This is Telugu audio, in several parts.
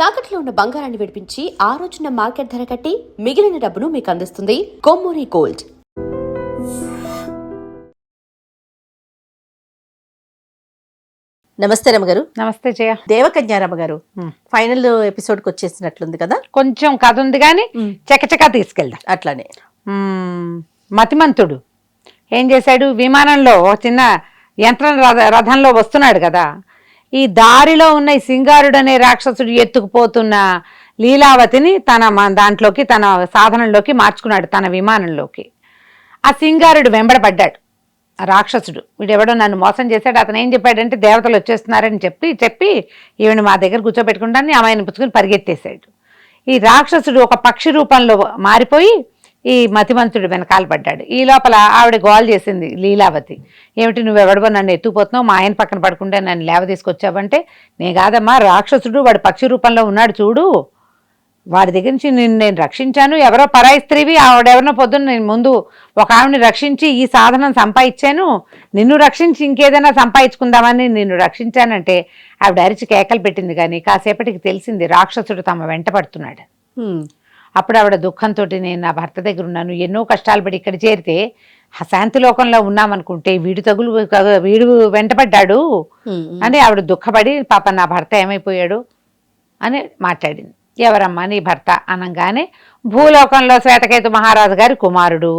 తాకట్లో ఉన్న బంగారాన్ని విడిపించి ఆ రోజున మార్కెట్ ధర కట్టి మిగిలిన డబ్బును మీకు అందిస్తుంది కొమ్మూరి గోల్డ్. నమస్తే రమగారు. నమస్తే జయ. దేవకన్య రమగారు ఫైనల్ ఎపిసోడ్కి వచ్చేసినట్లుంది కదా. కొంచెం కథ ఉంది కానీ చకచకా తీసుకెళ్దాం. అట్లానే మతిమంతుడు ఏం చేశాడు, విమానంలో చిన్న యంత్రం రథంలో వస్తున్నాడు కదా, ఈ దారిలో ఉన్న ఈ సింగారుడు అనే రాక్షసుడు ఎత్తుకుపోతున్న లీలావతిని తన దాంట్లోకి తన సాధనంలోకి మార్చుకున్నాడు, తన విమానంలోకి. ఆ సింగారుడు వెంబడపడ్డాడు. రాక్షసుడు వీడెవడో నన్ను మోసం చేశాడు. అతను ఏం చెప్పాడంటే దేవతలు వచ్చేస్తున్నారని చెప్పి ఈవిని మా దగ్గర కూర్చోబెట్టుకుంటాను అమ్మాయిని పుచ్చుకుని పరిగెత్తేశాడు. ఈ రాక్షసుడు ఒక పక్షి రూపంలో మారిపోయి ఈ మతిమంతుడు వెనకాల పడ్డాడు. ఈ లోపల ఆవిడ గోల్ చేసింది లీలావతి, ఏమిటి నువ్వెవడబో నన్ను ఎత్తుకుపోతున్నావు, మా ఆయన పక్కన పడుకుంటే నన్ను లేవ తీసుకొచ్చావంటే, నే కాదమ్మా రాక్షసుడు వాడు పక్షి రూపంలో ఉన్నాడు చూడు, వాడి దగ్గర నుంచి నేను రక్షించాను, ఎవరో పరాయి స్త్రీవి ఆవిడెవరినో పొద్దున్న నేను ముందు ఒక ఆవిడని రక్షించి ఈ సాధనం సంపాదించాను, నిన్ను రక్షించి ఇంకేదైనా సంపాదించుకుందామని నిన్ను రక్షించానంటే ఆవిడ అరిచి కేకలు పెట్టింది. కానీ కాసేపటికి తెలిసింది రాక్షసుడు తమ వెంట పడుతున్నాడు. అప్పుడు ఆవిడ దుఃఖంతో నేను నా భర్త దగ్గర ఉన్నాను, ఎన్నో కష్టాలు పడి ఇక్కడ చేరితే శాంతి లోకంలో ఉన్నామనుకుంటే వీడు వెంటపడ్డాడు అని ఆవిడ దుఃఖపడి పాప నా భర్త ఏమైపోయాడు అని మాట్లాడింది. ఎవరమ్మా నీ భర్త అనగానే, భూలోకంలో శ్వేతకేతు మహారాజు గారి కుమారుడు,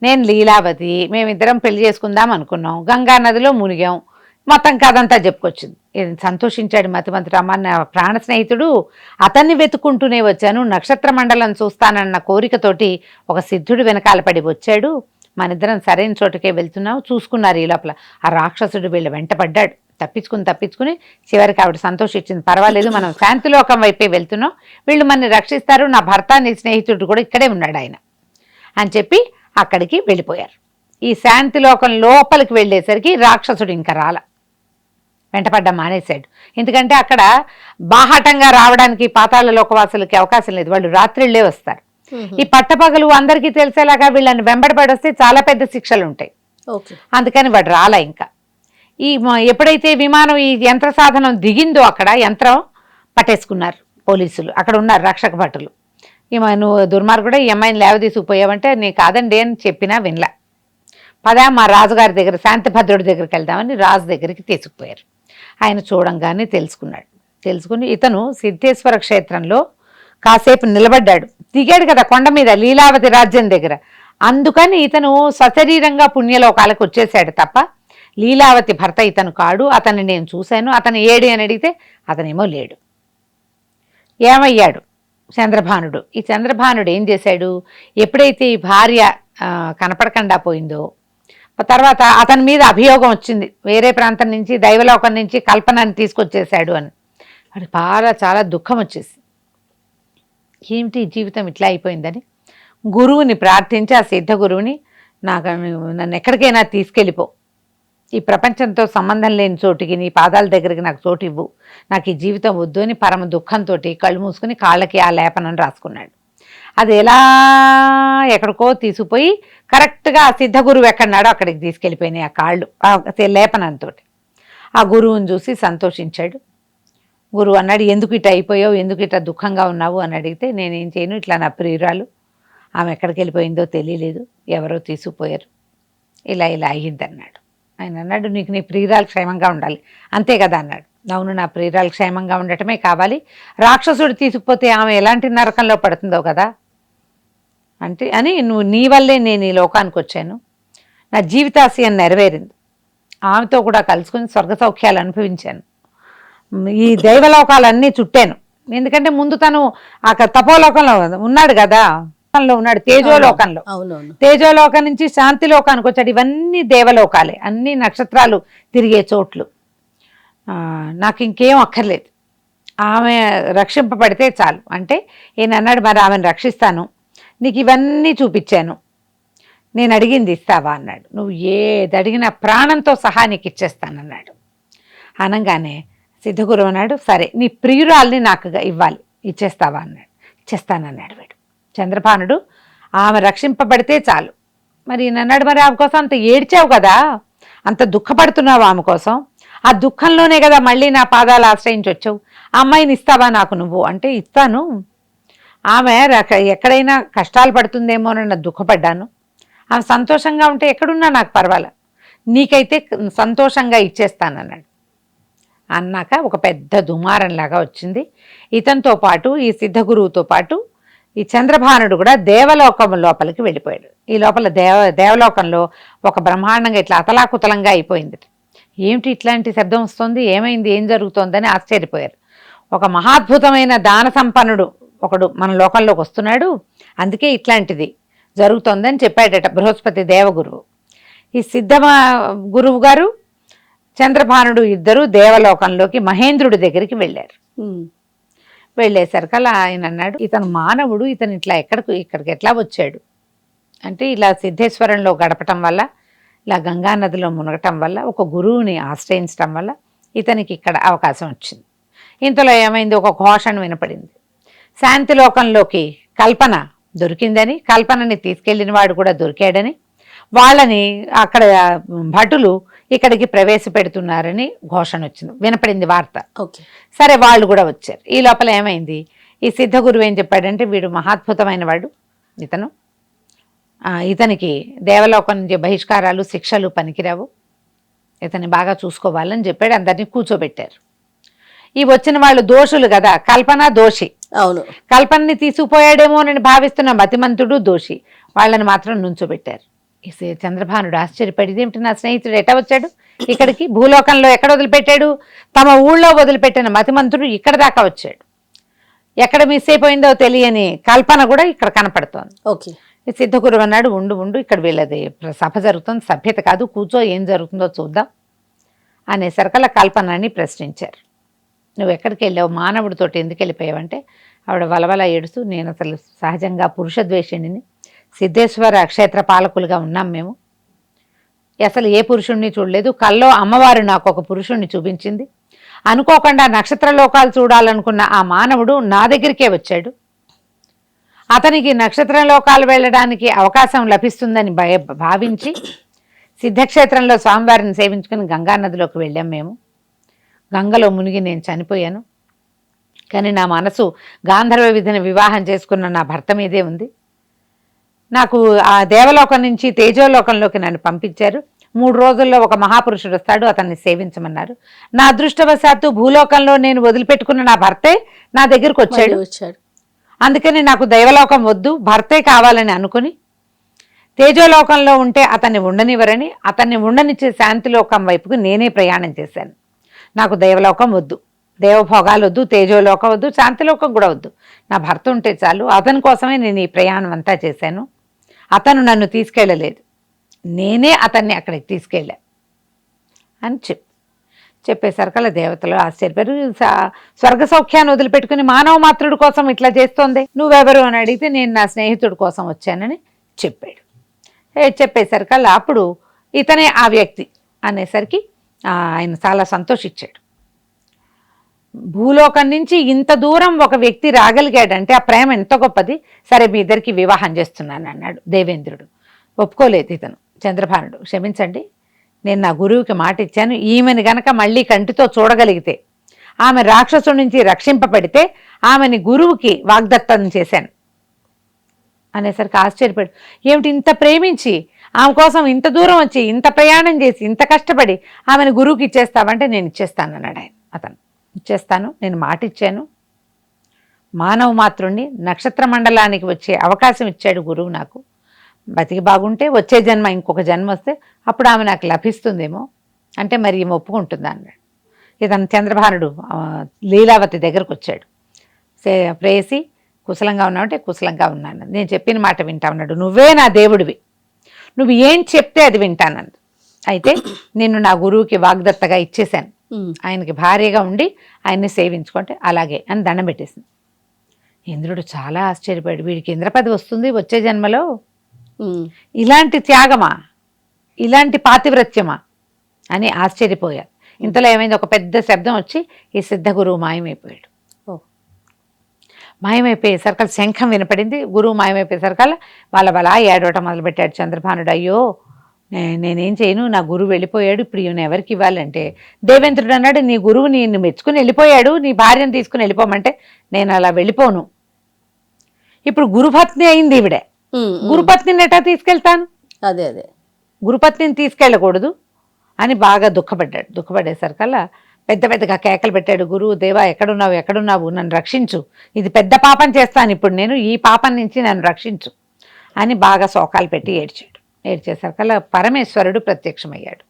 నేను లీలావతి, మేమిద్దరం పెళ్లి చేసుకుందాం అనుకున్నాం, గంగా నదిలో మునిగాం, మొత్తం కథంతా చెప్పుకొచ్చింది. సంతోషించాడు మతిమంతుడు. అమ్మ నా ప్రాణ స్నేహితుడు, అతన్ని వెతుక్కుంటూనే వచ్చాను, నక్షత్ర మండలం చూస్తానన్న కోరికతోటి ఒక సిద్ధుడు వెనకాల పడి వచ్చాడు, మనిద్దరం సరైన చోటుకే వెళ్తున్నాం, చూసుకున్నారు. ఈ లోపల ఆ రాక్షసుడు వీళ్ళ వెంటపడ్డాడు. తప్పించుకుని చివరికి ఆవిడ సంతోషించింది. పర్వాలేదు మనం శాంతిలోకం వైపే వెళ్తున్నాం, వీళ్ళు మనని రక్షిస్తారు, నా భర్త నీ స్నేహితుడు కూడా ఇక్కడే ఉన్నాడు ఆయన అని చెప్పి అక్కడికి వెళ్ళిపోయారు. ఈ శాంతిలోకం లోపలికి వెళ్ళేసరికి రాక్షసుడు ఇంకా వెంటపడ్డం మానేశాడు. ఎందుకంటే అక్కడ బాహాటంగా రావడానికి పాతాళ లోకవాసులకి అవకాశం లేదు, వాళ్ళు రాత్రిళ్ళే వస్తారు. ఈ పట్టపగలు అందరికీ తెలిసేలాగా వీళ్ళని వెంబడపడి వస్తే చాలా పెద్ద శిక్షలు ఉంటాయి. అందుకని వాడు రాలా. ఇంకా ఈ ఎప్పుడైతే విమానం ఈ యంత్ర సాధనం దిగిందో అక్కడ యంత్రం పట్టేసుకున్నారు పోలీసులు, అక్కడ ఉన్నారు రక్షక భటులు. నువ్వు దుర్మార్గుడు ఈ అమ్మాయిని లేవదీసుకుపోయావంటే నీ కాదండి అని చెప్పినా వినలా. పదా మా రాజుగారి దగ్గర శాంతిభద్రుడి దగ్గరికి వెళ్దామని రాజు దగ్గరికి తీసుకుపోయారు. ఆయన చూడంగానే తెలుసుకుని ఇతను సిద్ధేశ్వర క్షేత్రంలో కాసేపు నిలబడ్డాడు. దిగాడు కదా కొండ మీద లీలావతి రాజ్యం దగ్గర, అందుకని ఇతను సశరీరంగా పుణ్యలోకాలకు వచ్చేసాడు తప్ప లీలావతి భర్త ఇతను కాడు. అతన్ని నేను చూశాను, అతను ఏడు అని అడిగితే అతనేమో లేడు. ఏమయ్యాడు చంద్రభానుడు. ఈ చంద్రభానుడు ఏం చేశాడు, ఎప్పుడైతే ఈ భార్య కనపడకుండా పోయిందో తర్వాత అతని మీద అభియోగం వచ్చింది, వేరే ప్రాంతం నుంచి దైవలోకం నుంచి కల్పనని తీసుకొచ్చేసాడు అని. వాడు చాలా దుఃఖం వచ్చేసి ఏమిటి జీవితం ఇట్లా అయిపోయిందని గురువుని ప్రార్థించి, ఆ సిద్ధ గురువుని నన్ను ఎక్కడికైనా తీసుకెళ్ళిపో, ఈ ప్రపంచంతో సంబంధం లేని చోటికి నీ పాదాల దగ్గరికి నాకు చోటు ఇవ్వు, నాకు ఈ జీవితం వద్దు అని పరమ దుఃఖంతో కళ్ళు మూసుకుని కాళ్ళకి ఆ లేపనం రాసుకున్నాడు. అది ఎలా ఎక్కడికో తీసుకుపోయి కరెక్ట్గా ఆ సిద్ధ గురువు ఎక్కడున్నాడో అక్కడికి తీసుకెళ్ళిపోయినాయి ఆ కాళ్ళు ఆ లేపనంతో. ఆ గురువుని చూసి సంతోషించాడు. గురువు అన్నాడు, ఎందుకు ఇట్లా అయిపోయావు, ఎందుకు ఇట్లా దుఃఖంగా ఉన్నావు అని అడిగితే, నేనేం చేయను, ఇట్లా నా ప్రియురాలు ఆమె ఎక్కడికి వెళ్ళిపోయిందో తెలియలేదు, ఎవరో తీసుకుపోయారు, ఇలా అయ్యింది అన్నాడు. ఆయన అన్నాడు, నీకు నీ ప్రియురాలు క్షేమంగా ఉండాలి అంతే కదా అన్నాడు. అవును, నా ప్రియురాలు క్షేమంగా ఉండటమే కావాలి, రాక్షసుడు తీసుకుపోతే ఆమె ఎలాంటి నరకంలో పడుతుందో కదా అంటే అని, నీ వల్లే నేను ఈ లోకానికి వచ్చాను, నా జీవితాశయం నెరవేరింది, ఆమెతో కూడా కలుసుకుని స్వర్గ సౌఖ్యాలు అనుభవించాను, ఈ దైవలోకాలన్నీ చుట్టాను. ఎందుకంటే ముందు తను ఆ తపోలోకంలో ఉన్నాడు కదా, ఉన్నాడు తేజోలోకంలో, తేజోలోకం నుంచి శాంతి లోకానికి వచ్చాడు. ఇవన్నీ దేవలోకాలే, అన్ని నక్షత్రాలు తిరిగే చోట్లు. నాకు ఇంకేం అక్కర్లేదు, ఆమె రక్షింపబడితే చాలు అంటే ఈయన అన్నాడు, మరి ఆమెను రక్షిస్తాను, నీకు ఇవన్నీ చూపించాను, నేను అడిగింది ఇస్తావా అన్నాడు. నువ్వు ఏది అడిగినా ప్రాణంతో సహా నీకు ఇచ్చేస్తానన్నాడు. అనగానే సిద్ధగురు అన్నాడు, సరే నీ ప్రియురాల్ని నాకు ఇవ్వాలి, ఇచ్చేస్తావా అన్నాడు. ఇచ్చేస్తానన్నాడు వీడు. చంద్రభానుడు ఆమె రక్షింపబడితే చాలు. మరి నన్నాడు, మరి ఆమె కోసం అంత ఏడ్చావు కదా, అంత దుఃఖపడుతున్నావు ఆమె కోసం, ఆ దుఃఖంలోనే కదా మళ్ళీ నా పాదాలు ఆశ్రయించి వచ్చావు, అమ్మాయిని ఇస్తావా నాకు నువ్వు అంటే ఇస్తాను. ఆమె ఎక్కడైనా కష్టాలు పడుతుందేమోనన్న దుఃఖపడ్డాను. ఆమె సంతోషంగా ఉంటే ఎక్కడున్నా నాకు పర్వాలే, నీకైతే సంతోషంగా ఇచ్చేస్తానన్నాడు. అన్నాక ఒక పెద్ద దుమారంలాగా వచ్చింది. ఇతనితో పాటు ఈ సిద్ధగురువుతో పాటు ఈ చంద్రభానుడు కూడా దేవలోకం లోపలికి వెళ్ళిపోయాడు. ఈ లోపల దేవలోకంలో ఒక బ్రహ్మాండంగా ఇట్లా అతలాకుతలంగా అయిపోయింది. ఏమిటి ఇట్లాంటి శబ్దం వస్తుంది, ఏమైంది, ఏం జరుగుతోందని ఆశ్చర్యపోయారు. ఒక మహాద్భుతమైన దాన సంపన్నుడు ఒకడు మన లోకంలోకి వస్తున్నాడు, అందుకే ఇట్లాంటిది జరుగుతోందని చెప్పాడట బృహస్పతి దేవగురువు. ఈ సిద్ధ గురువు గారు చంద్రభానుడు ఇద్దరు దేవలోకంలోకి మహేంద్రుడి దగ్గరికి వెళ్ళారు. వెళ్ళేసరికల్లా ఆయన అన్నాడు, ఇతను మానవుడు, ఇతను ఇట్లా ఇక్కడికి ఎట్లా వచ్చాడు అంటే, ఇలా సిద్ధేశ్వరంలో గడపటం వల్ల, ఇలా గంగానదిలో మునగటం వల్ల, ఒక గురువుని ఆశ్రయించటం వల్ల ఇతనికి ఇక్కడ అవకాశం వచ్చింది. ఇంతలో ఏమైంది, ఒక ఘోషణ వినపడింది. శాంతిలోకంలోకి కల్పన దొరికిందని, కల్పనని తీసుకెళ్లిన వాడు కూడా దొరికాడని, వాళ్ళని అక్కడ భటులు ఇక్కడికి ప్రవేశపెడుతున్నారని ఘోషణ వచ్చింది, వినపడింది వార్త. సరే వాళ్ళు కూడా వచ్చారు. ఈ లోపల ఏమైంది, ఈ సిద్ధగురువు ఏం చెప్పాడంటే, వీడు మహాద్భుతమైన వాడు, ఇతనికి దేవలోకం నుంచి బహిష్కారాలు శిక్షలు పనికిరావు, ఇతన్ని బాగా చూసుకోవాలని చెప్పాడు. అందరినీ కూర్చోబెట్టారు. ఈ వచ్చిన వాళ్ళు దోషులు కదా, కల్పన దోషి, అవును, కల్పనని తీసుకుపోయాడేమోనని భావిస్తున్న మతిమంతుడు దోషి, వాళ్ళని మాత్రం నుంచోబెట్టారు. ఈ చంద్రభానుడు ఆశ్చర్యపడి, ఏమిటి నా స్నేహితుడు ఎట్లా వచ్చాడు ఇక్కడికి, భూలోకంలో ఎక్కడ వదిలిపెట్టాడు, తమ ఊళ్ళో వదిలిపెట్టిన మతిమంతుడు ఇక్కడ దాకా వచ్చాడు, ఎక్కడ మిస్ అయిపోయిందో తెలియని కల్పన కూడా ఇక్కడ కనపడుతోంది. ఓకే. ఈ సిద్ధగురువు అన్నాడు, ఉండు ఇక్కడ వీళ్ళది సభ జరుగుతుంది, సభ్యత కాదు, కూర్చో, ఏం జరుగుతుందో చూద్దాం అనేసరికల్లా కల్పనని ప్రశ్నించారు. నువ్వు ఎక్కడికి వెళ్ళావు, మానవుడితోటి ఎందుకు వెళ్ళిపోయావంటే, ఆవిడ వలవల ఏడుస్తూ, నేను అసలు సహజంగా పురుషద్వేషిణిని, సిద్ధేశ్వర క్షేత్ర పాలకులుగా ఉన్నాం మేము, అసలు ఏ పురుషుణ్ణి చూడలేదు, కల్లో అమ్మవారు నాకు ఒక పురుషుణ్ణి చూపించింది, అనుకోకుండా నక్షత్ర లోకాలు చూడాలనుకున్న ఆ మానవుడు నా దగ్గరికే వచ్చాడు, అతనికి నక్షత్ర లోకాలు వెళ్ళడానికి అవకాశం లభిస్తుందని భావించి సిద్ధక్షేత్రంలో స్వామివారిని సేవించుకుని గంగానదిలోకి వెళ్ళాం మేము, గంగలో మునిగి నేను చనిపోయాను, కానీ నా మనసు గాంధర్వ విధిని వివాహం చేసుకున్న నా భర్త మీదే ఉంది, నాకు ఆ దేవలోకం నుంచి తేజోలోకంలోకి నన్ను పంపించారు, 3 రోజుల్లో ఒక మహాపురుషుడు వస్తాడు, అతన్ని సేవించమన్నారు, నా అదృష్టవశాత్తు భూలోకంలో నేను వదిలిపెట్టుకున్న నా భర్తే నా దగ్గరకు వచ్చాడు, అందుకని నాకు దైవలోకం వద్దు, భర్తే కావాలని అనుకుని తేజోలోకంలో ఉంటే అతన్ని ఉండనివ్వరని, అతన్ని ఉండనిచ్చే శాంతిలోకం వైపుకు నేనే ప్రయాణం చేశాను, నాకు దైవలోకం వద్దు, దేవభోగాలు వద్దు, తేజోలోకం వద్దు, శాంతిలోకం కూడా వద్దు, నా భర్త ఉంటే చాలు, అతని కోసమే నేను ఈ ప్రయాణం అంతా చేశాను, అతను నన్ను తీసుకెళ్ళలేదు, నేనే అతన్ని అక్కడికి తీసుకెళ్ళా అని చెప్పేసరికల్లా దేవతలు ఆశ్చర్యపోయారు. స్వర్గ సౌఖ్యాన్ని వదిలిపెట్టుకుని మానవ మాత్రుడి కోసం ఇట్లా చేస్తోంది, నువ్వెవరు అని అడిగితే, నేను నా స్నేహితుడి కోసం వచ్చానని చెప్పాడు. చెప్పేసరికల్లా అప్పుడు ఇతనే ఆ వ్యక్తి అనేసరికి ఆయన చాలా సంతోషించాడు. భూలోకం నుంచి ఇంత దూరం ఒక వ్యక్తి రాగలిగాడంటే ఆ ప్రేమ ఎంత గొప్పది, సరే మీ ఇద్దరికి వివాహం చేస్తున్నాను అన్నాడు దేవేంద్రుడు. ఒప్పుకోలేదు ఇతను, చంద్రభానుడు, క్షమించండి, నేను నా గురువుకి మాట ఇచ్చాను, ఈమెని గనక మళ్ళీ కంటితో చూడగలిగితే, ఆమె రాక్షసుడి నుంచి రక్షింపబడితే ఆమెని గురువుకి వాగ్దత్తం చేశాను అనేసరికి ఆశ్చర్యపడి, ఏమిటి ఇంత ప్రేమించి ఆమె కోసం ఇంత దూరం వచ్చి ఇంత ప్రయాణం చేసి ఇంత కష్టపడి ఆమెను గురువుకి ఇచ్చేస్తావంటే, నేను ఇచ్చేస్తాను అన్నాడు ఆయన. అతను ఇచ్చేస్తాను, నేను మాట ఇచ్చాను, మానవ మాతృణ్ణి, నక్షత్ర మండలానికి వచ్చే అవకాశం ఇచ్చాడు గురువు నాకు, బతికి బాగుంటే వచ్చే జన్మ ఇంకొక జన్మ వస్తే అప్పుడు ఆమె నాకు లభిస్తుందేమో అంటే మరి ఈమె ఒప్పుకుంటుందా అన్నాడు. ఇతను చంద్రభానుడు లీలావతి దగ్గరకు వచ్చాడు. ప్రేయసి కుశలంగా ఉన్నావంటే కుశలంగా ఉన్నాను, నేను చెప్పిన మాట వింటా ఉన్నాడు, నువ్వే నా దేవుడివి, నువ్వు ఏం చెప్తే అది వింటానందు, అయితే నిన్ను నా గురువుకి వాగ్దత్తగా ఇచ్చేశాను, ఆయనకి భార్యగా ఉండి ఆయన్ని సేవించుకుంటే అలాగే అని దండం పెట్టేసింది. ఇంద్రుడు చాలా ఆశ్చర్యపోయాడు, వీడికి ఇంద్రపది వస్తుంది వచ్చే జన్మలో, ఇలాంటి త్యాగమా, ఇలాంటి పాతివ్రత్యమా అని ఆశ్చర్యపోయారు. ఇంతలో ఏమైంది, ఒక పెద్ద శబ్దం వచ్చి ఈ సిద్ధగురువు మాయమైపోయాడు. మాయమైపోయేసరికల్ శంఖం వినపడింది, గురువు మాయమైపోయేసరికల్లా వాళ్ళ ఏడవటం మొదలుపెట్టాడు చంద్రభానుడు. అయ్యో నేనేం చేయను, నా గురువు వెళ్ళిపోయాడు, ఇప్పుడు ఈయన ఎవరికి ఇవ్వాలంటే దేవేంద్రుడు అన్నాడు, నీ గురువు నిన్ను మెచ్చుకుని వెళ్ళిపోయాడు, నీ భార్యను తీసుకుని వెళ్ళిపోమంటే నేను అలా వెళ్ళిపోను. ఇప్పుడు గురుపత్ని అయింది ఈవిడే, గురుపత్నిని ఎటా తీసుకెళ్తాను, అదే అదే గురుపత్నిని తీసుకెళ్ళకూడదు అని బాగా దుఃఖపడేసరికల్లా పెద్ద పెద్దగా కేకలు పెట్టాడు. గురువు, దేవా ఎక్కడున్నావు, నన్ను రక్షించు, ఇది పెద్ద పాపం చేస్తాను ఇప్పుడు నేను, ఈ పాపం నుంచి నన్ను రక్షించు అని బాగా శోకాలు పెట్టి ఏడ్చేసరికల్లా పరమేశ్వరుడు ప్రత్యక్షమయ్యాడు.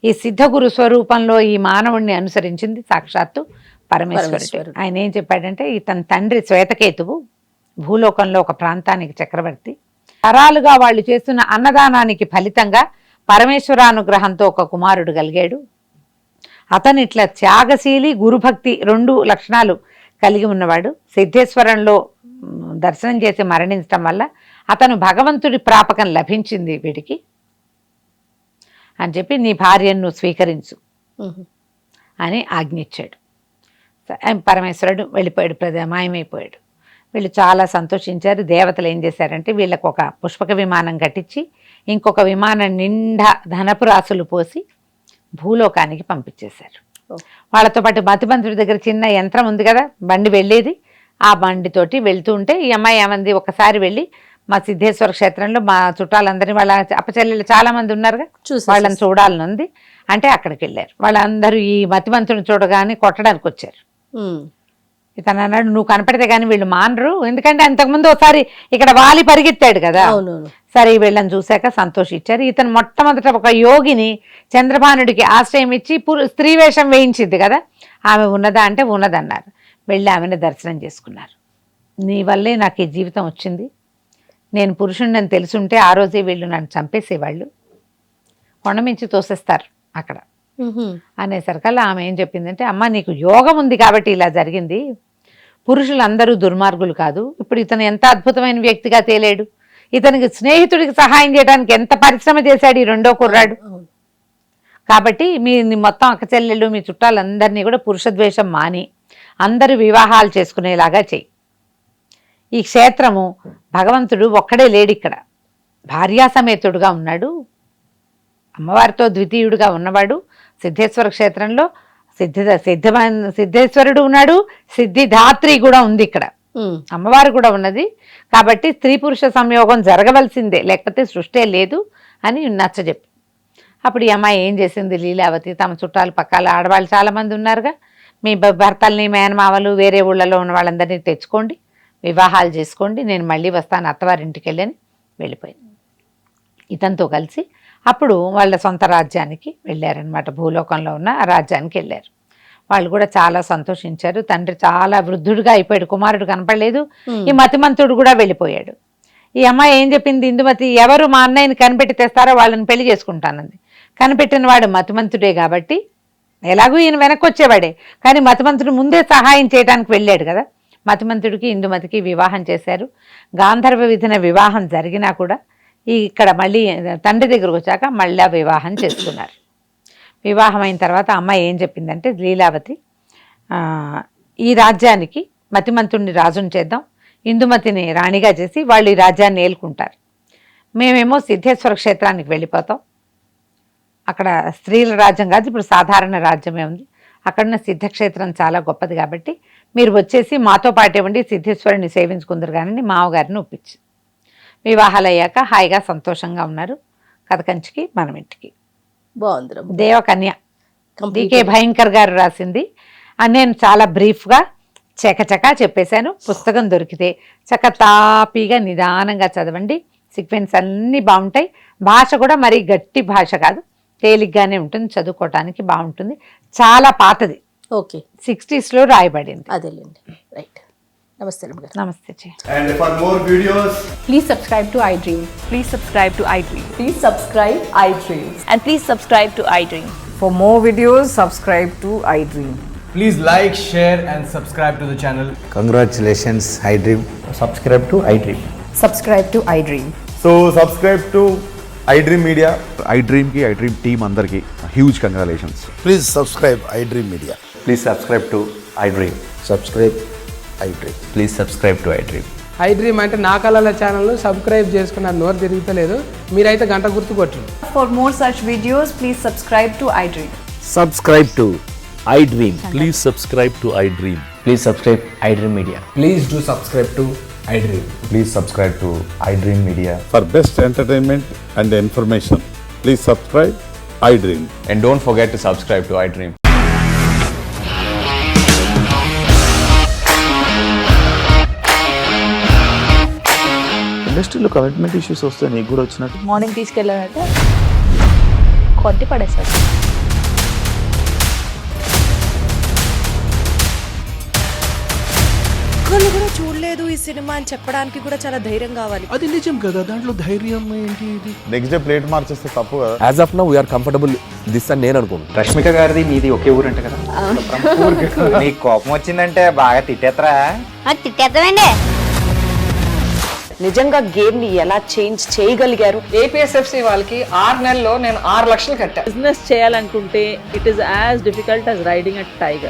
ఈ సిద్ధగురు స్వరూపంలో ఈ మానవుణ్ణి అనుసరించింది సాక్షాత్తు పరమేశ్వరుడు. ఆయన ఏం చెప్పాడంటే, ఇతని తండ్రి శ్వేతకేతువు భూలోకంలో ఒక ప్రాంతానికి చక్రవర్తి, తరాలుగా వాళ్ళు చేస్తున్న అన్నదానానికి ఫలితంగా పరమేశ్వరానుగ్రహంతో ఒక కుమారుడు కలిగాడు. అతను ఇట్లా త్యాగశీలి, గురుభక్తి 2 లక్షణాలు కలిగి ఉన్నవాడు. సిద్ధేశ్వరంలో దర్శనం చేసి మరణించడం వల్ల అతను భగవంతుడి ప్రాపకం లభించింది వీడికి అని చెప్పి, నీ భార్యను స్వీకరించు అని ఆజ్ఞించాడు. పరమేశ్వరుడు వెళ్ళిపోయాడు, మాయమైపోయాడు. వీళ్ళు చాలా సంతోషించారు. దేవతలు ఏం చేశారంటే, వీళ్ళకు ఒక పుష్పక విమానం కట్టించి ఇంకొక విమానం నిండా ధనపు రాసులు పోసి భూలోకానికి పంపించేశారు. వాళ్ళతో పాటు మతిమంతుడి దగ్గర చిన్న యంత్రం ఉంది కదా, బండి వెళ్ళేది, ఆ బండితోటి వెళ్తూ ఉంటే ఈ అమ్మాయి ఏమంది, ఒకసారి వెళ్ళి మా సిద్ధేశ్వర క్షేత్రంలో మా చుట్టాలందరినీ, వాళ్ళ అప్పచెల్లెలు చాలా మంది ఉన్నారుగా, వాళ్ళని చూడాలని ఉంది అంటే అక్కడికి వెళ్ళారు. వాళ్ళందరూ ఈ మతిమంతుడిని చూడగానే కొట్టడానికి వచ్చారు. ఇతను అన్నాడు, నువ్వు కనపడితే కానీ వీళ్ళు మానరు, ఎందుకంటే అంతకుముందు ఒకసారి ఇక్కడ వాలి పరిగెత్తాడు కదా. సరే వీళ్ళని చూశాక సంతోషించారు. ఇతను మొట్టమొదట ఒక యోగిని చంద్రభానుడికి ఆశ్రయం ఇచ్చి స్త్రీ వేషం వేయించింది కదా, ఆమె ఉన్నదా అంటే ఉన్నదన్నారు. వెళ్ళి ఆమెను దర్శనం చేసుకున్నారు. నీ వల్లే నాకు ఈ జీవితం వచ్చింది, నేను పురుషుడిని తెలుసుంటే ఆ రోజే వీళ్ళు నన్ను చంపేసేవాళ్ళు, కొండమించి తోసేస్తారు అక్కడ అనేసరికల్లా ఆమె ఏం చెప్పిందంటే, అమ్మ నీకు యోగం ఉంది కాబట్టి ఇలా జరిగింది, పురుషులందరూ దుర్మార్గులు కాదు. ఇప్పుడు ఇతను ఎంత అద్భుతమైన వ్యక్తిగా తేలేడు, ఇతనికి స్నేహితుడికి సహాయం చేయడానికి ఎంత పరిశ్రమ చేశాడు ఈ 2వ కుర్రాడు. కాబట్టి మీ మొత్తం అక్కచెల్లెళ్ళు, మీ చుట్టాలందరినీ కూడా పురుషద్వేషం మాని అందరూ వివాహాలు చేసుకునేలాగా చెయ్యి. ఈ క్షేత్రము భగవంతుడు ఒక్కడే లేడు, ఇక్కడ భార్యాసమేతుడుగా ఉన్నాడు, అమ్మవారితో ద్వితీయుడుగా ఉన్నవాడు. సిద్ధేశ్వర క్షేత్రంలో సిద్ధేశ్వరుడు ఉన్నాడు, సిద్ధిదాత్రి కూడా ఉంది, ఇక్కడ అమ్మవారు కూడా ఉన్నది. కాబట్టి స్త్రీ పురుష సంయోగం జరగవలసిందే, లేకపోతే సృష్టే లేదు అని నచ్చజెప్పి, అప్పుడు ఈ అమ్మాయి ఏం చేసింది, లీలావతి తమ చుట్టాలు పక్కల ఆడవాళ్ళు చాలా మంది ఉన్నారుగా, మీ భర్తల్ని, మేనమావలు, వేరే ఊళ్ళలో ఉన్న వాళ్ళందరినీ తెచ్చుకోండి, వివాహాలు చేసుకోండి, నేను మళ్ళీ వస్తాను అత్తవారింటికి వెళ్ళని వెళ్ళిపోయింది. ఇతనితో కలిసి అప్పుడు వాళ్ళ సొంత రాజ్యానికి వెళ్ళారనమాట, భూలోకంలో ఉన్న ఆ రాజ్యానికి వెళ్ళారు. వాళ్ళు కూడా చాలా సంతోషించారు. తండ్రి చాలా వృద్ధుడిగా అయిపోయాడు, కుమారుడు కనపడలేదు, ఈ మతిమంతుడు కూడా వెళ్ళిపోయాడు. ఈ అమ్మాయి ఏం చెప్పింది, ఇందుమతి, ఎవరు మా అన్నయ్యని కనిపెట్టి తెస్తారో వాళ్ళని పెళ్లి చేసుకుంటానంది. కనిపెట్టిన వాడు మతిమంతుడే కాబట్టి ఎలాగూ ఈయన వెనక్కి వచ్చేవాడే, కానీ మతిమంతుడు ముందే సహాయం చేయడానికి వెళ్ళాడు కదా. మతిమంతుడికి ఇందుమతికి వివాహం చేశారు. గాంధర్వ విధిన వివాహం జరిగినా కూడా ఇక్కడ మళ్ళీ తండ్రి దగ్గరకు వచ్చాక మళ్ళీ వివాహం చేసుకున్నారు. వివాహం అయిన తర్వాత అమ్మాయి ఏం చెప్పిందంటే, లీలావతి ఈ రాజ్యానికి మతిమంతుడిని రాజుని చేద్దాం, ఇందుమతిని రాణిగా చేసి వాళ్ళు ఈ రాజ్యాన్ని ఏలుకుంటారు, మేమేమో సిద్ధేశ్వర క్షేత్రానికి వెళ్ళిపోతాం, అక్కడ స్త్రీల రాజ్యం కాదు, ఇప్పుడు సాధారణ రాజ్యమే ఉంది, అక్కడున్న సిద్ధక్షేత్రం చాలా గొప్పది కాబట్టి మీరు వచ్చేసి మాతో పాటు ఇవ్వండి, సిద్ధేశ్వరుని సేవించుకుందరు కానీ మామగారిని ఒప్పించి వివాహాలు అయ్యాక హాయిగా సంతోషంగా ఉన్నారు. కథ కంచికి మనం ఇంటికి. బాగుంది. దేవకన్య డికే భయంకర్ గారు రాసింది. నేను చాలా బ్రీఫ్గా చకచకా చెప్పేశాను. పుస్తకం దొరికితే చకతాపీగా నిదానంగా చదవండి, సీక్వెన్స్ అన్నీ బాగుంటాయి. భాష కూడా మరీ గట్టి భాష కాదు, తేలిగ్గానే ఉంటుంది, చదువుకోవటానికి బాగుంటుంది. చాలా పాతది, ఓకే, 60s లో రాయబడింది. అదేలేండి. రైట్. నమస్తే గారు. నమస్తే G. And for more videos, Please subscribe to iDream. Please subscribe to iDream. Please subscribe iDream. And please subscribe to iDream. For more videos, subscribe to iDream. please like, share and subscribe to the channel. Congratulations, iDream. Subscribe to iDream. Subscribe to iDream. So subscribe to iDream Media. iDream ki iDream team andarki huge congratulations. Please subscribe iDream Media. Please subscribe to iDream. Subscribe iDream. Please subscribe to iDream. I dream అంటే నా కళల ఛానల్ను సబ్స్క్రైబ్ చేసుకున్న నోరు తిరుగుతలేదు. మీరైతే గంట గుర్తు కొట్టండి. For more such videos, please subscribe to iDream. Subscribe to iDream. Please subscribe to iDream. Please subscribe iDream Media. Please do subscribe to iDream. Please subscribe to iDream Media. For best entertainment and information, please subscribe iDream. And don't forget to subscribe to iDream. ఇండస్ట్రీలో కమిట్మెంట్ ఇష్యూస్ వస్తే నీకు కూడా వచ్చినట్టు మార్నింగ్ తీసుకెళ్ళాడంటే కొట్టి పడేశాడు. ఒక్కళ్ళు కూడా చూడలేదు ఈ సినిమా అని చెప్పడానికి కూడా చాలా ధైర్యం కావాలి. అది నిజం కదా, దాంట్లో ధైర్యం ఏంటి ఇది? నెక్స్ట్ డే ప్లేట్ మార్చేస్తే తప్పు కదా. As of now we're comfortable this అని నేను అనుకుంటున్నాను. రష్మిక గారిది మీది ఒకే ఊరంట కదా. నీకు కోపం వచ్చిందంటే బాగా తిట్టేత్తరా? తిట్టేద్దామండి. నిజంగా గేమ్ ని ఎలా చేంజ్ చేయగలిగారు? APSFC వాళ్ళకి 6 నెలల్లో నేను 6 లక్షలు కట్టా. బిజినెస్ చేయాలనుకుంటే it is as difficult as riding a tiger.